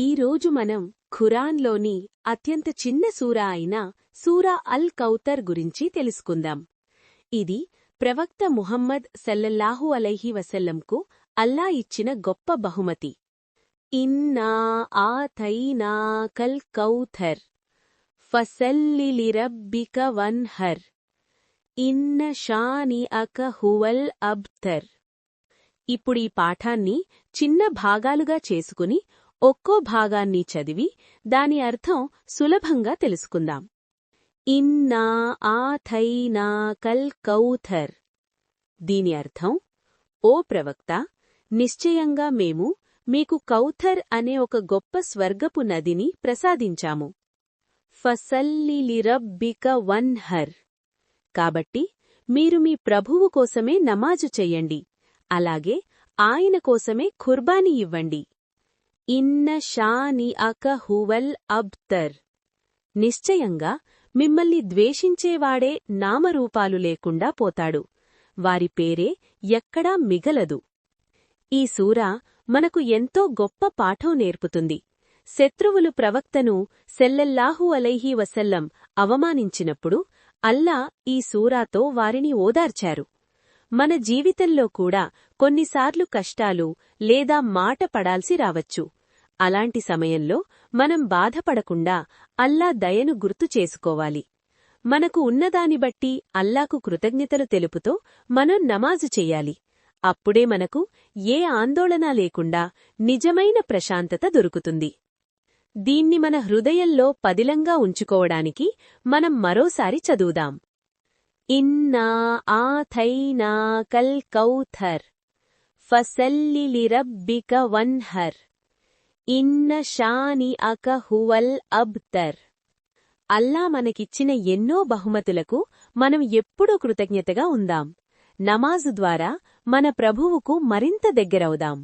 ఈరోజు మనం ఖురాన్లోని అత్యంత చిన్న సూరా అయిన సూరా అల్ కౌతర్ గురించి తెలుసుకుందాం. ఇది ప్రవక్త ముహమ్మద్ సల్లల్లాహు అలైహి వసల్లంకు అల్లా ఇచ్చిన గొప్ప బహుమతి. ఇన్నా ఆతైనాకల్ కౌథర్ ఫసల్లి లిరబ్బిక వన్హర్ ఇన్న షానిఅక హువల్ అబ్తర్. ఇప్పుడీ పాఠాన్ని చిన్న భాగాలుగా చేసుకుని ఒక్కో భాగాన్ని చదివి దాని అర్థం సులభంగా తెలుసుకుందాం. ఇన్నా ఆతైనాకల్ కౌథర్. దీని అర్థం, ఓ ప్రవక్త, నిశ్చయంగా మేము మీకు కౌథర్ అనే ఒక గొప్ప స్వర్గపు నదిని ప్రసాదించాము. ఫసల్లి లిరబ్బిక వన్హర్. కాబట్టి మీరు మీ ప్రభువు కోసమే నమాజు చెయ్యండి, అలాగే ఆయన కోసమే ఖుర్బానీ ఇవ్వండి. ఇన్న షానిఅక హువల్ అబ్తర్. నిశ్చయంగా మిమ్మల్ని ద్వేషించేవాడే నామరూపాలు లేకుండా పోతాడు, వారి పేరే ఎక్కడా మిగలదు. ఈ సూరా మనకు ఎంతో గొప్ప పాఠం నేర్పుతుంది. శత్రువులు ప్రవక్తను సల్లల్లాహు అలైహి వసల్లం అవమానించినప్పుడు అల్లా ఈ సూరాతో వారిని ఓదార్చారు. మన జీవితంలో కూడా కొన్నిసార్లు కష్టాలు లేదా మాట పడాల్సి రావచ్చు. అలాంటి సమయంలో మనం బాధపడకుండా అల్లా దయను గుర్తు చేసుకోవాలి. మనకు ఉన్నదాని బట్టి అల్లాకు కృతజ్ఞతలు తెలుపుతూ మనం నమాజు చెయ్యాలి. అప్పుడే మనకు ఏ ఆందోళన లేకుండా నిజమైన ప్రశాంతత దొరుకుతుంది. దీన్ని మన హృదయంలో పదిలంగా ఉంచుకోవడానికి మనం మరోసారి చదువుదాం. ఇన్నా ఆతైనాకల్ కౌథర్ ఫసల్లి లిరబ్బిక వన్హర్ ఇన్న షానిఅక హువల్ అబ్తర్. అల్లా మనకిచ్చిన ఎన్నో బహుమతులకు మనం ఎప్పుడూ కృతజ్ఞతగా ఉందాం. నమాజు ద్వారా మన ప్రభువుకు మరింత దగ్గరవుదాం.